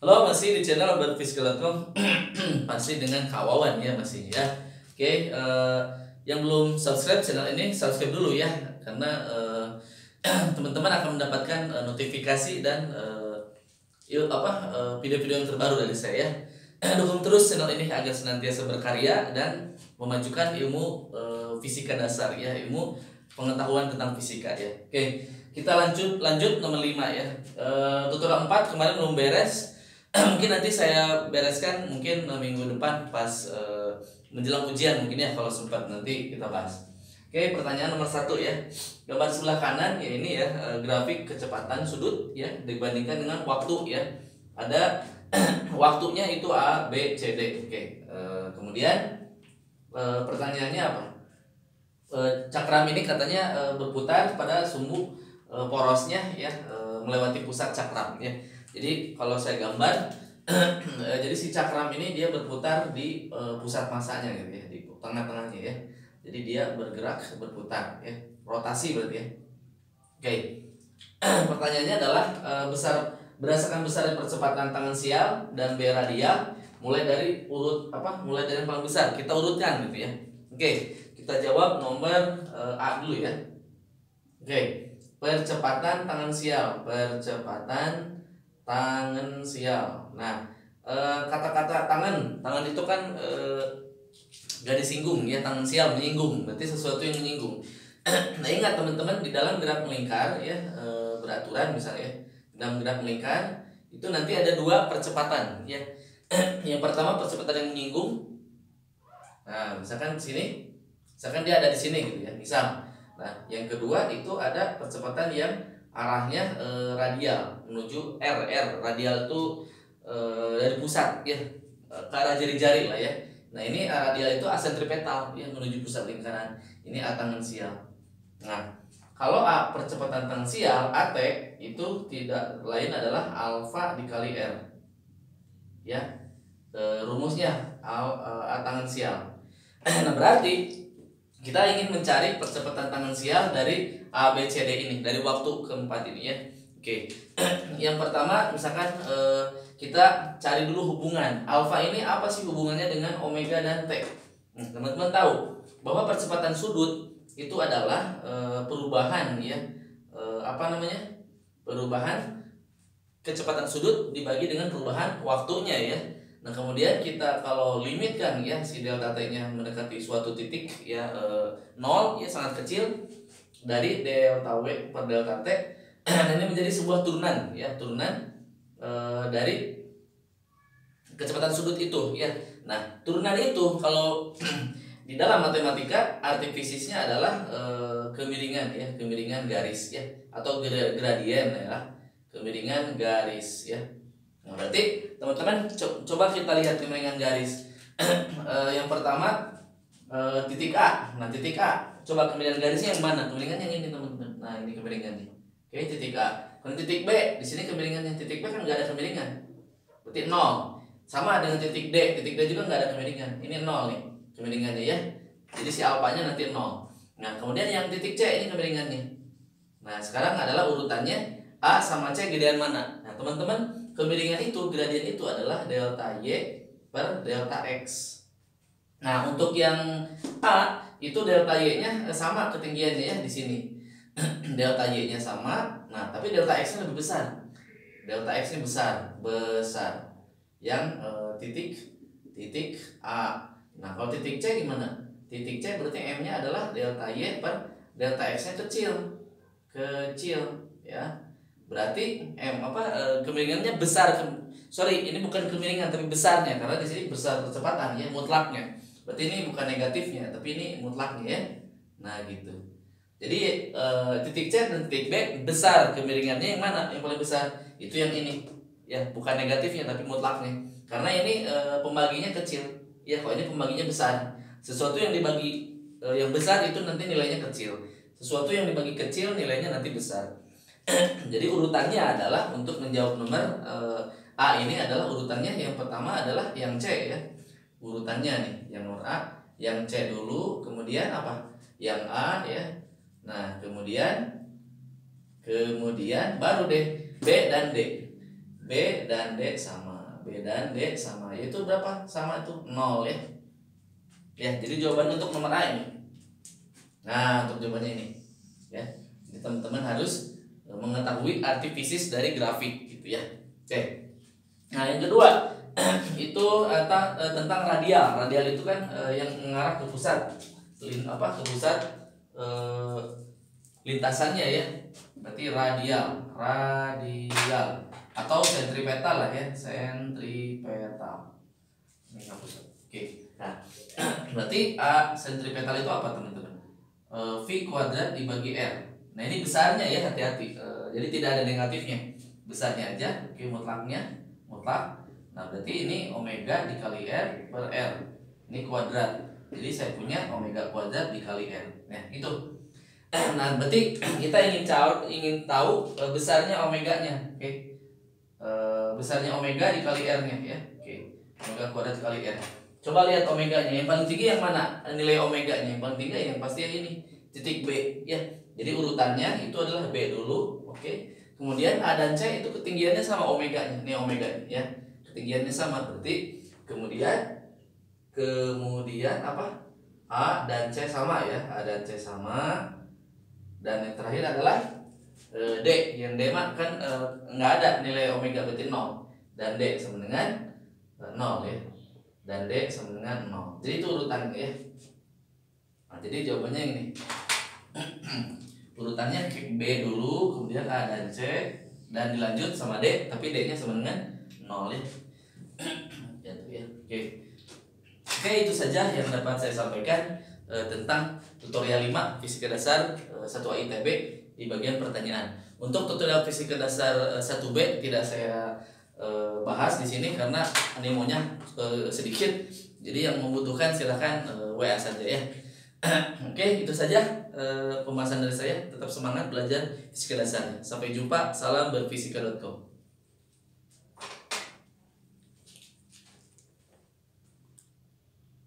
Halo, masih di channel berfisikal.com. Pasti dengan Kawawan ya masih ya. Oke, yang belum subscribe channel ini subscribe dulu ya, karena teman-teman akan mendapatkan notifikasi dan video-video yang terbaru dari saya ya. Dukung terus channel ini agar senantiasa berkarya dan memajukan ilmu fisika dasar ya, ilmu pengetahuan tentang fisika ya. Oke, kita lanjut nomor 5 ya. Tutorial 4 kemarin belum beres. Mungkin nanti saya bereskan mungkin minggu depan pas menjelang ujian mungkin ya, kalau sempat nanti kita bahas. Oke, pertanyaan nomor 1 ya. Gambar sebelah kanan ya ini ya, grafik kecepatan sudut ya dibandingkan dengan waktu ya. Ada waktunya itu A, B, C, D. Oke, kemudian pertanyaannya apa? Cakram ini katanya berputar pada sumbu porosnya ya, melewati pusat cakram ya. Jadi kalau saya gambar, jadi si cakram ini dia berputar di pusat masanya gitu ya, di tengah-tengahnya ya. Jadi dia bergerak berputar ya, rotasi berarti ya. Oke, pertanyaannya adalah berdasarkan besar percepatan tangan sial dan B radial, mulai dari mulai dari yang paling besar kita urutkan gitu ya. Oke, kita jawab nomor A dulu ya. Oke, percepatan tangan sial, Nah, kata-kata tangan itu kan gak disinggung ya, tangan sial menyinggung, berarti sesuatu yang menyinggung. Nah, ingat teman-teman, di dalam gerak melingkar ya, beraturan misalnya dalam gerak melingkar itu nanti ada 2 percepatan ya. Yang pertama percepatan yang menyinggung. Nah, misalkan di sini, misalkan dia ada di sini gitu ya, misal. Nah, yang kedua itu ada percepatan yang arahnya radial menuju R. Radial itu dari pusat ya, ke arah jari-jari lah ya. Nah, ini radial itu asentripetal ya, menuju pusat lingkaran. Ini A tangan sial. Nah, kalau A percepatan tangan sial, AT itu tidak lain adalah alfa dikali R ya. Rumusnya A tangan sial. Nah, berarti kita ingin mencari percepatan tangan sial dari A, B, C, D ini, dari waktu keempat ini ya. Oke, yang pertama misalkan kita cari dulu hubungan alfa ini apa sih hubungannya dengan omega dan T. Teman-teman tahu bahwa percepatan sudut itu adalah perubahan ya, perubahan kecepatan sudut dibagi dengan perubahan waktunya ya. Nah, kemudian kita kalau limitkan ya si delta T-nya mendekati suatu titik ya, 0 ya, sangat kecil dari delta W per delta T. Dan ini menjadi sebuah turunan ya, dari kecepatan sudut itu ya. Nah, turunan itu kalau di dalam matematika arti fisiknya adalah kemiringan ya, kemiringan garis ya, atau gradien ya, kemiringan garis ya. Nah, berarti teman-teman coba kita lihat kemiringan garis. Yang pertama titik A. Nah, titik A, coba kemiringan garisnya yang mana? Kemiringan yang ini teman-teman. Nah, ini kemiringannya. Oke, titik A. Kalau titik B, di sini kemiringannya. Titik B kan nggak ada kemiringan, berarti 0. Sama dengan titik D. Titik D juga nggak ada kemiringan. Ini 0 nih kemiringannya ya. Jadi si alfanya nanti 0. Nah, kemudian yang titik C ini kemiringannya. Nah, sekarang adalah urutannya A sama C gedean mana? Nah, teman-teman, kemiringan itu, gradien itu adalah delta Y per delta X. Nah, untuk yang A itu delta Y-nya sama ketinggiannya ya di sini. Delta Y-nya sama. Nah, tapi delta X-nya lebih besar. Delta X-nya besar. Yang titik A. Nah, kalau titik C gimana? Titik C berarti M-nya adalah delta Y per delta X-nya kecil ya. Berarti kemiringannya besar. Ini bukan kemiringan tapi besarnya, karena di sini besar percepatan ya, mutlaknya. Berarti ini bukan negatifnya tapi ini mutlaknya ya. Nah, gitu. Jadi titik C dan titik B besar kemiringannya yang mana? Yang paling besar itu yang ini ya, bukan negatifnya tapi mutlaknya. Karena ini pembaginya kecil ya, kalau ini pembaginya besar. Sesuatu yang dibagi yang besar itu nanti nilainya kecil. Sesuatu yang dibagi kecil nilainya nanti besar. Jadi urutannya adalah, untuk menjawab nomor A ini adalah urutannya, yang pertama adalah yang C ya. Urutannya nih, yang nomor A, yang C dulu, kemudian apa? Yang A ya. Nah, kemudian baru deh B dan D. B dan D sama. B dan D sama. Itu berapa? Sama itu 0 ya. Ya, jadi jawaban untuk nomor A ini. Nah, untuk jawabannya ini. Ya. Jadi teman-teman harus mengetahui arti fisis dari grafik gitu ya. Oke. Nah, yang kedua itu tentang radial. Radial itu kan yang mengarah ke pusat. Ke pusat lintasannya ya. Berarti radial atau sentripetal lah ya, sentripetal. Ini hapus. Oke. Nah, berarti A sentripetal itu apa teman-teman? V kuadrat dibagi R. Nah, ini besarnya ya, hati-hati. Jadi tidak ada negatifnya. Besarnya aja. Oke, mutlak. Nah, berarti ini omega dikali R per R. Ini kuadrat. Jadi saya punya omega kuadrat dikali R. Nah, itu. Nah, berarti kita ingin tahu besarnya omeganya. Oke. Besarnya omega dikali R-nya ya. Oke. Omega kuadrat dikali R. Coba lihat omeganya. Yang paling tinggi yang mana? Nilai omeganya yang paling tinggi yang pasti yang ini. Titik B ya. Jadi urutannya itu adalah B dulu. Oke. Kemudian A dan C itu ketinggiannya sama omeganya. Ini omeganya ya. Ketinggiannya sama, berarti kemudian apa? A dan C sama ya. A dan C sama. Dan yang terakhir adalah D. Yang D mah kan nggak ada nilai omega, berarti 0. Dan D sama dengan 0 ya. Dan D sama dengan 0. Jadi itu urutannya ya. Nah, jadi jawabannya ini. Urutannya B dulu, kemudian A dan C, dan dilanjut sama D, tapi D-nya sama dengan 0 ya. Ya. Oke, itu saja yang dapat saya sampaikan tentang tutorial 5 Fisika Dasar 1A ITB di bagian pertanyaan. Untuk tutorial Fisika Dasar 1B tidak saya bahas di sini karena animonya sedikit. Jadi yang membutuhkan silahkan WA saja ya. Oke, itu saja pembahasan dari saya. Tetap semangat belajar fisika dasar. Sampai jumpa. Salam berfisika.com.